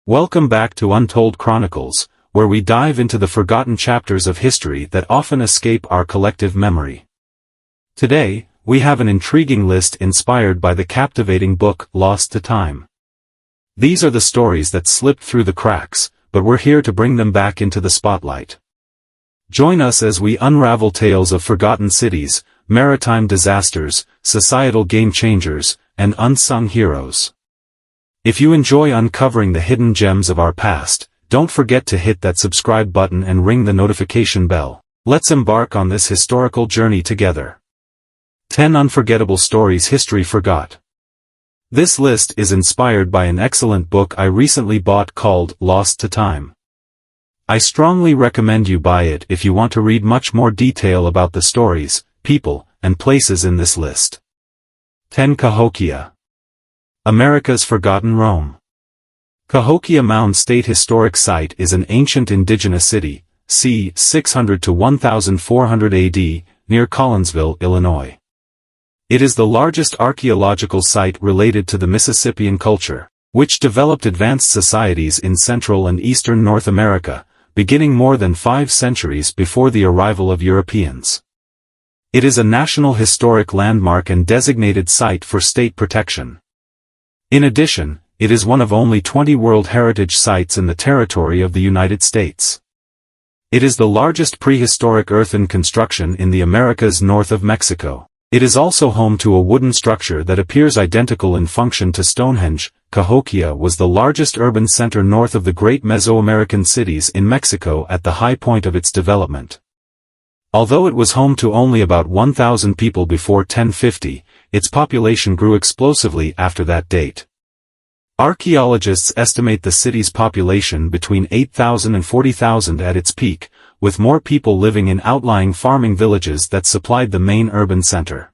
Welcome back to Untold Chronicles, where we dive into the forgotten chapters of history that often escape our collective memory. Today, we have an intriguing list inspired by the captivating book Lost to Time. These are the stories that slipped through the cracks, but we're here to bring them back into the spotlight. Join us as we unravel tales of forgotten cities, maritime disasters, societal game-changers, and unsung heroes. If you enjoy uncovering the hidden gems of our past, don't forget to hit that subscribe button and ring the notification bell. Let's embark on this historical journey together. 10 Unforgettable Stories History Forgot. This list is inspired by an excellent book I recently bought called Lost to Time. I strongly recommend you buy it if you want to read much more detail about the stories, people, and places in this list. 10 Cahokia. America's Forgotten Rome. Cahokia Mound State Historic Site is an ancient indigenous city, c. 600 to 1400 AD, near Collinsville, Illinois. It is the largest archaeological site related to the Mississippian culture, which developed advanced societies in Central and Eastern North America, beginning more than 5 centuries before the arrival of Europeans. It is a National Historic Landmark and designated site for state protection. In addition, it is one of only 20 World Heritage Sites in the territory of the United States. It is the largest prehistoric earthen construction in the Americas north of Mexico. It is also home to a wooden structure that appears identical in function to Stonehenge. Cahokia was the largest urban center north of the great Mesoamerican cities in Mexico at the high point of its development. Although it was home to only about 1,000 people before 1050, its population grew explosively after that date. Archaeologists estimate the city's population between 8,000 and 40,000 at its peak, with more people living in outlying farming villages that supplied the main urban center.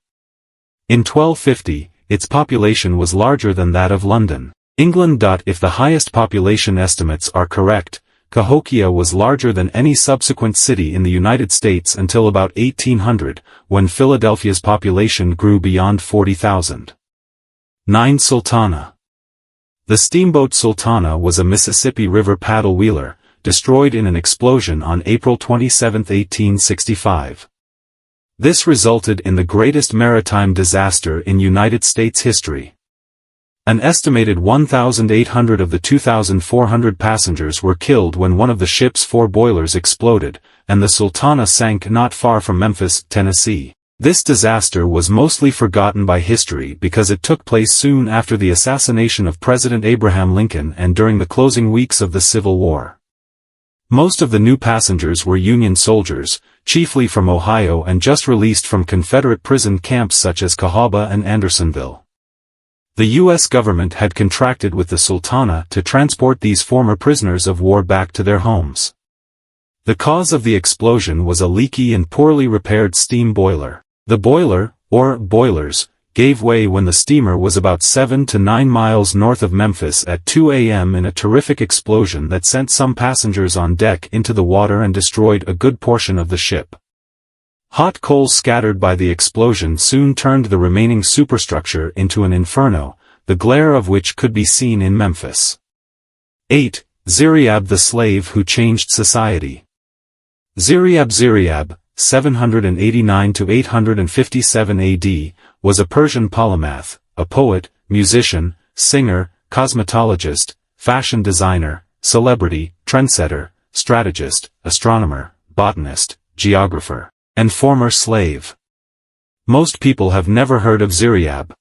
In 1250, its population was larger than that of London, England. If the highest population estimates are correct, Cahokia was larger than any subsequent city in the United States until about 1800, when Philadelphia's population grew beyond 40,000. 9 Sultana. The steamboat Sultana was a Mississippi River paddle-wheeler, destroyed in an explosion on April 27, 1865. This resulted in the greatest maritime disaster in United States history. An estimated 1,800 of the 2,400 passengers were killed when one of the ship's 4 boilers exploded, and the Sultana sank not far from Memphis, Tennessee. This disaster was mostly forgotten by history because it took place soon after the assassination of President Abraham Lincoln and during the closing weeks of the Civil War. Most of the new passengers were Union soldiers, chiefly from Ohio and just released from Confederate prison camps such as Cahaba and Andersonville. The U.S. government had contracted with the Sultana to transport these former prisoners of war back to their homes. The cause of the explosion was a leaky and poorly repaired steam boiler. The boiler, or boilers, gave way when the steamer was about 7 to 9 miles north of Memphis at 2 a.m. in a terrific explosion that sent some passengers on deck into the water and destroyed a good portion of the ship. Hot coals scattered by the explosion soon turned the remaining superstructure into an inferno, the glare of which could be seen in Memphis. 8. Ziryab the Slave Who Changed Society. Ziryab, 789 to 857 AD, was a Persian polymath, a poet, musician, singer, cosmetologist, fashion designer, celebrity, trendsetter, strategist, astronomer, botanist, geographer, and former slave. Most people have never heard of Ziryab.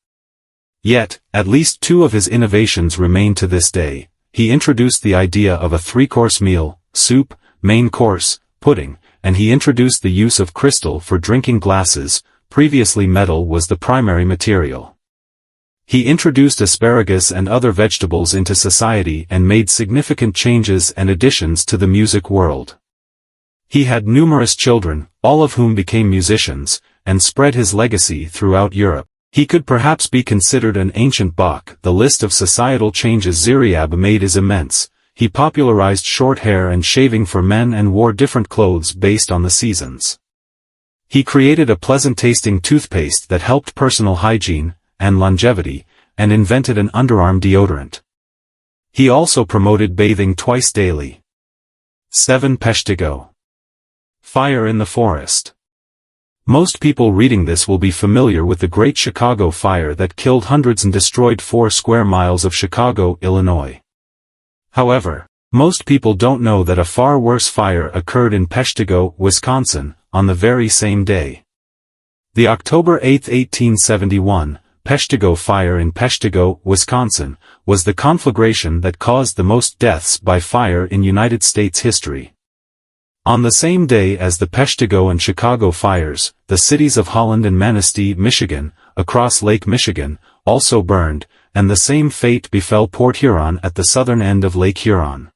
Yet, at least 2 of his innovations remain to this day. He introduced the idea of a 3-course meal, soup, main course, pudding, and he introduced the use of crystal for drinking glasses. Previously metal was the primary material. He introduced asparagus and other vegetables into society and made significant changes and additions to the music world. He had numerous children, all of whom became musicians, and spread his legacy throughout Europe. He could perhaps be considered an ancient Bach. The list of societal changes Ziryab made is immense. He popularized short hair and shaving for men and wore different clothes based on the seasons. He created a pleasant-tasting toothpaste that helped personal hygiene and longevity, and invented an underarm deodorant. He also promoted bathing twice daily. 7. Peshtigo. Fire in the forest. Most people reading this will be familiar with the Great Chicago Fire that killed hundreds and destroyed 4 square miles of Chicago, Illinois. However, most people don't know that a far worse fire occurred in Peshtigo, Wisconsin, on the very same day. The October 8, 1871, Peshtigo Fire in Peshtigo, Wisconsin, was the conflagration that caused the most deaths by fire in United States history. On the same day as the Peshtigo and Chicago fires, the cities of Holland and Manistee, Michigan, across Lake Michigan, also burned, and the same fate befell Port Huron at the southern end of Lake Huron.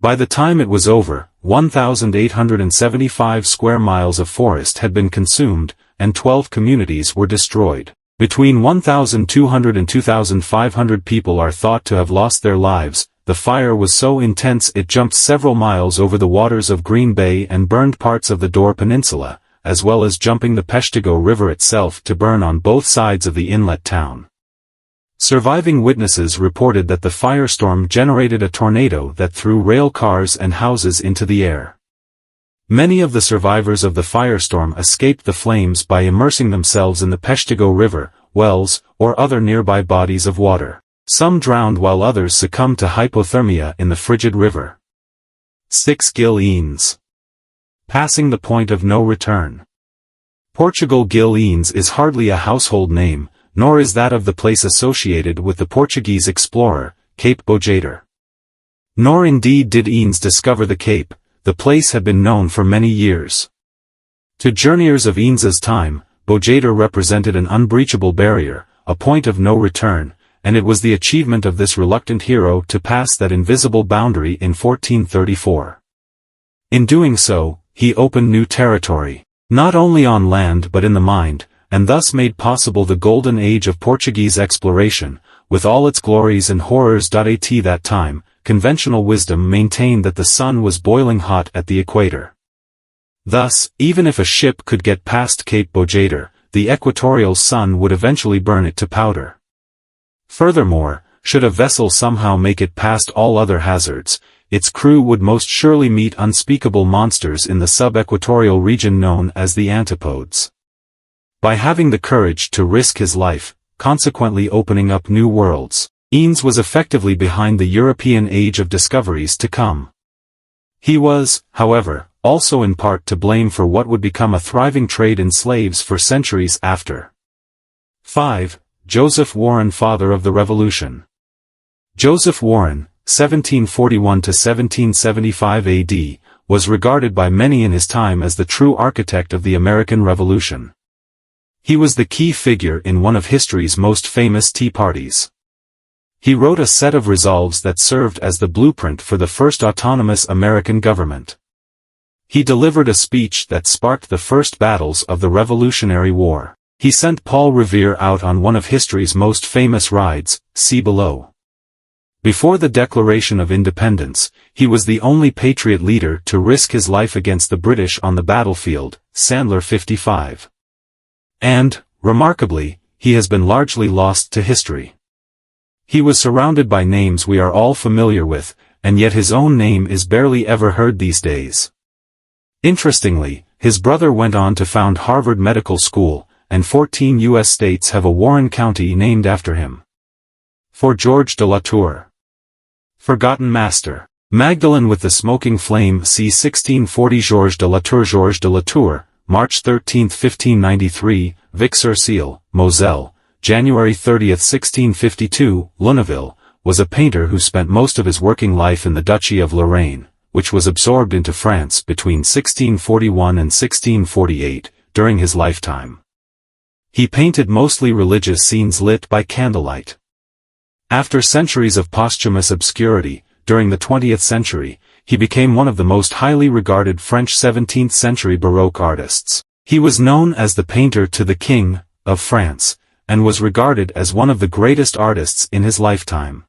By the time it was over, 1,875 square miles of forest had been consumed, and 12 communities were destroyed. Between 1,200 and 2,500 people are thought to have lost their lives. The fire was so intense it jumped several miles over the waters of Green Bay and burned parts of the Door Peninsula, as well as jumping the Peshtigo River itself to burn on both sides of the inlet town. Surviving witnesses reported that the firestorm generated a tornado that threw rail cars and houses into the air. Many of the survivors of the firestorm escaped the flames by immersing themselves in the Peshtigo River, wells, or other nearby bodies of water. Some drowned while others succumbed to hypothermia in the frigid river. 6. Gil-Eanes. Passing the point of no return. Portugal. Gil-Eanes is hardly a household name, nor is that of the place associated with the Portuguese explorer, Cape Bojador. Nor indeed did Eanes discover the Cape. The place had been known for many years. To journeyers of Eanes's time, Bojador represented an unbreachable barrier, a point of no return, and it was the achievement of this reluctant hero to pass that invisible boundary in 1434. In doing so, he opened new territory, not only on land but in the mind, and thus made possible the golden age of Portuguese exploration, with all its glories and horrors. At that time, conventional wisdom maintained that the sun was boiling hot at the equator. Thus, even if a ship could get past Cape Bojador, the equatorial sun would eventually burn it to powder. Furthermore, should a vessel somehow make it past all other hazards, its crew would most surely meet unspeakable monsters in the sub-equatorial region known as the antipodes. By having the courage to risk his life, consequently opening up new worlds, Eanes was effectively behind the European age of discoveries to come. He was, however, also in part to blame for what would become a thriving trade in slaves for centuries after. 5. Joseph Warren. Father of the Revolution. Joseph Warren, 1741 to 1775 AD, was regarded by many in his time as the true architect of the American Revolution. He was the key figure in one of history's most famous tea parties. He wrote a set of resolves that served as the blueprint for the first autonomous American government. He delivered a speech that sparked the first battles of the Revolutionary War. He sent Paul Revere out on one of history's most famous rides, see below. Before the Declaration of Independence, he was the only patriot leader to risk his life against the British on the battlefield, Sandler 55. And, remarkably, he has been largely lost to history. He was surrounded by names we are all familiar with, and yet his own name is barely ever heard these days. Interestingly, his brother went on to found Harvard Medical School, and 14 U.S. states have a Warren County named after him. For George de la Tour. Forgotten Master. Magdalene with the Smoking Flame. C. 1640. Georges de la Tour. Georges de la Tour, March 13, 1593, Vic-sur-Sille, Moselle, January 30, 1652, Lunéville, was a painter who spent most of his working life in the Duchy of Lorraine, which was absorbed into France between 1641 and 1648, during his lifetime. He painted mostly religious scenes lit by candlelight. After centuries of posthumous obscurity, during the 20th century, he became one of the most highly regarded French 17th-century Baroque artists. He was known as the painter to the King of France, and was regarded as one of the greatest artists in his lifetime.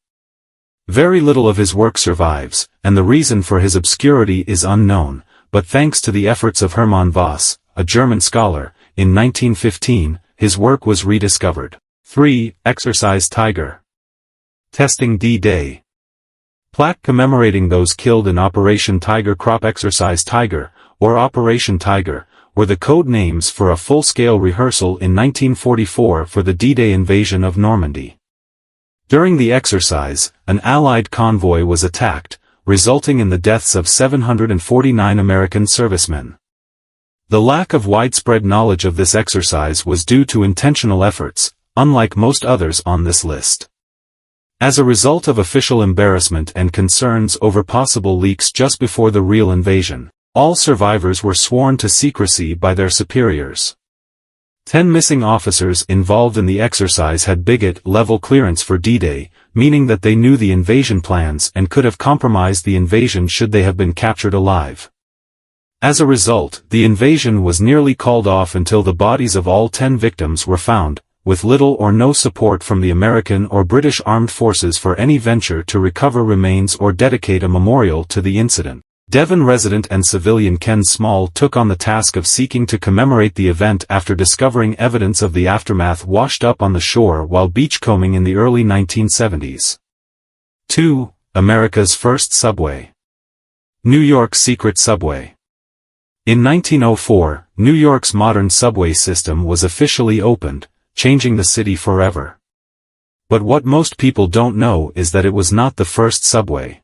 Very little of his work survives, and the reason for his obscurity is unknown, but thanks to the efforts of Hermann Voss, a German scholar, in 1915, his work was rediscovered. 3. Exercise Tiger. Testing D-Day. Plaque commemorating those killed in Operation Tiger Crop Exercise Tiger, or Operation Tiger, were the code names for a full-scale rehearsal in 1944 for the D-Day invasion of Normandy. During the exercise, an Allied convoy was attacked, resulting in the deaths of 749 American servicemen. The lack of widespread knowledge of this exercise was due to intentional efforts, unlike most others on this list. As a result of official embarrassment and concerns over possible leaks just before the real invasion, all survivors were sworn to secrecy by their superiors. 10 missing officers involved in the exercise had Bigot-level clearance for D-Day, meaning that they knew the invasion plans and could have compromised the invasion should they have been captured alive. As a result, the invasion was nearly called off until the bodies of all 10 victims were found, with little or no support from the American or British armed forces for any venture to recover remains or dedicate a memorial to the incident. Devon resident and civilian Ken Small took on the task of seeking to commemorate the event after discovering evidence of the aftermath washed up on the shore while beachcombing in the early 1970s. 2. America's first subway. New York's secret subway. In 1904, New York's modern subway system was officially opened, changing the city forever. But what most people don't know is that it was not the first subway.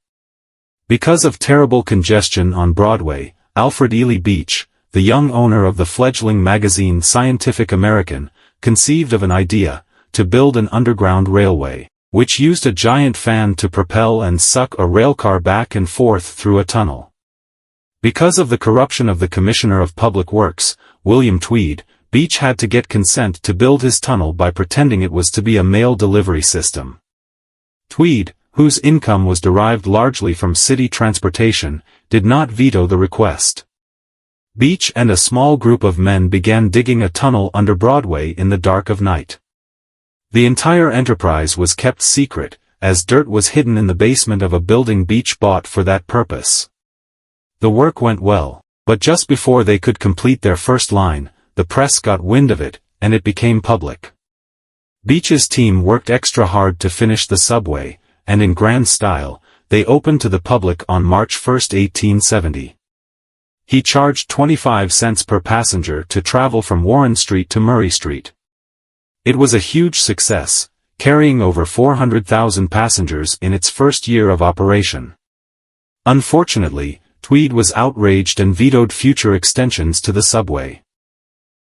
Because of terrible congestion on Broadway, Alfred Ely Beach, the young owner of the fledgling magazine Scientific American, conceived of an idea, to build an underground railway, which used a giant fan to propel and suck a railcar back and forth through a tunnel. Because of the corruption of the Commissioner of Public Works, William Tweed, Beach had to get consent to build his tunnel by pretending it was to be a mail delivery system. Tweed, whose income was derived largely from city transportation, did not veto the request. Beach and a small group of men began digging a tunnel under Broadway in the dark of night. The entire enterprise was kept secret, as dirt was hidden in the basement of a building Beach bought for that purpose. The work went well, but just before they could complete their first line, the press got wind of it, and it became public. Beach's team worked extra hard to finish the subway, and in grand style, they opened to the public on March 1, 1870. He charged 25 cents per passenger to travel from Warren Street to Murray Street. It was a huge success, carrying over 400,000 passengers in its first year of operation. Unfortunately, Tweed was outraged and vetoed future extensions to the subway.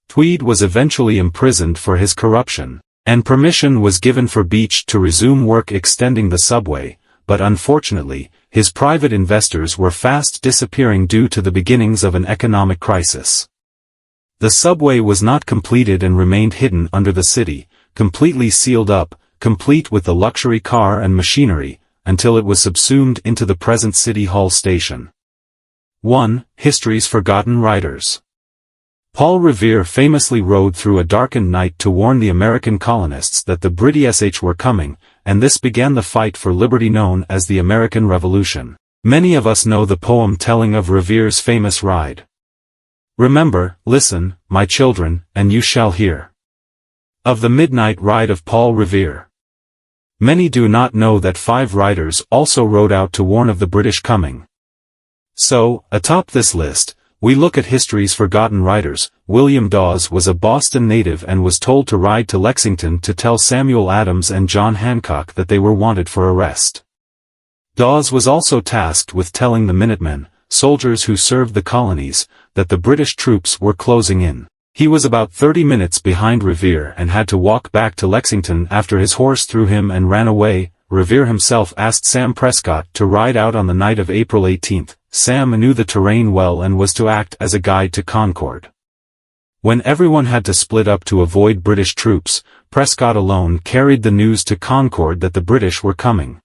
Tweed was eventually imprisoned for his corruption, and permission was given for Beach to resume work extending the subway, but unfortunately, his private investors were fast disappearing due to the beginnings of an economic crisis. The subway was not completed and remained hidden under the city, completely sealed up, complete with the luxury car and machinery, until it was subsumed into the present City Hall station. 1. History's Forgotten Riders. Paul Revere famously rode through a darkened night to warn the American colonists that the British were coming, and this began the fight for liberty known as the American Revolution. Many of us know the poem telling of Revere's famous ride. Remember, listen, my children, and you shall hear of the midnight ride of Paul Revere. Many do not know that 5 riders also rode out to warn of the British coming. So, atop this list, we look at history's forgotten riders. William Dawes was a Boston native and was told to ride to Lexington to tell Samuel Adams and John Hancock that they were wanted for arrest. Dawes was also tasked with telling the Minutemen, soldiers who served the colonies, that the British troops were closing in. He was about 30 minutes behind Revere and had to walk back to Lexington after his horse threw him and ran away. Revere himself asked Sam Prescott to ride out on the night of April 18. Sam knew the terrain well and was to act as a guide to Concord. When everyone had to split up to avoid British troops, Prescott alone carried the news to Concord that the British were coming.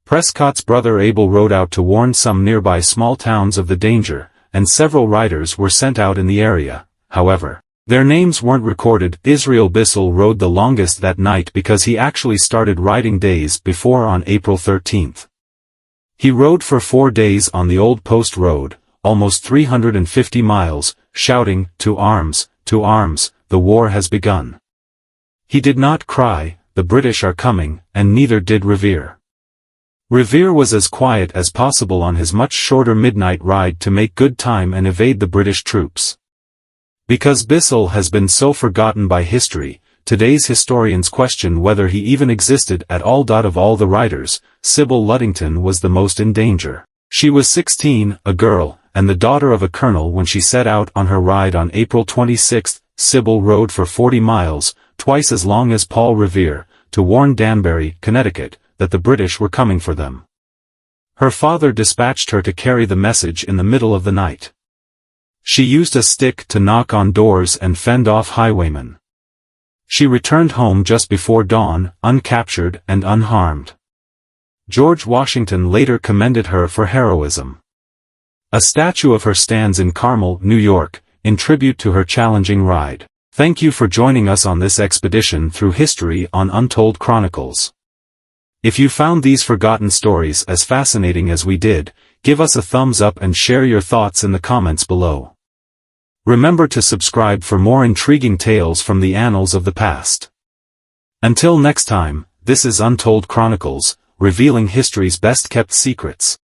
Prescott's brother Abel rode out to warn some nearby small towns of the danger, and several riders were sent out in the area. However, their names weren't recorded. Israel Bissell rode the longest that night because he actually started riding days before on April 13. He rode for 4 days on the Old Post Road, almost 350 miles, shouting, to arms, the war has begun." He did not cry, "The British are coming," and neither did Revere. Revere was as quiet as possible on his much shorter midnight ride to make good time and evade the British troops. Because Bissell has been so forgotten by history, today's historians question whether he even existed at all. Of all the riders, Sybil Luddington was the most in danger. She was 16, a girl, and the daughter of a colonel when she set out on her ride on April 26. Sybil rode for 40 miles, twice as long as Paul Revere, to warn Danbury, Connecticut, that the British were coming for them. Her father dispatched her to carry the message in the middle of the night. She used a stick to knock on doors and fend off highwaymen. She returned home just before dawn, uncaptured and unharmed. George Washington later commended her for heroism. A statue of her stands in Carmel, New York, in tribute to her challenging ride. Thank you for joining us on this expedition through history on Untold Chronicles. If you found these forgotten stories as fascinating as we did, give us a thumbs up and share your thoughts in the comments below. Remember to subscribe for more intriguing tales from the annals of the past. Until next time, this is Untold Chronicles, revealing history's best-kept secrets.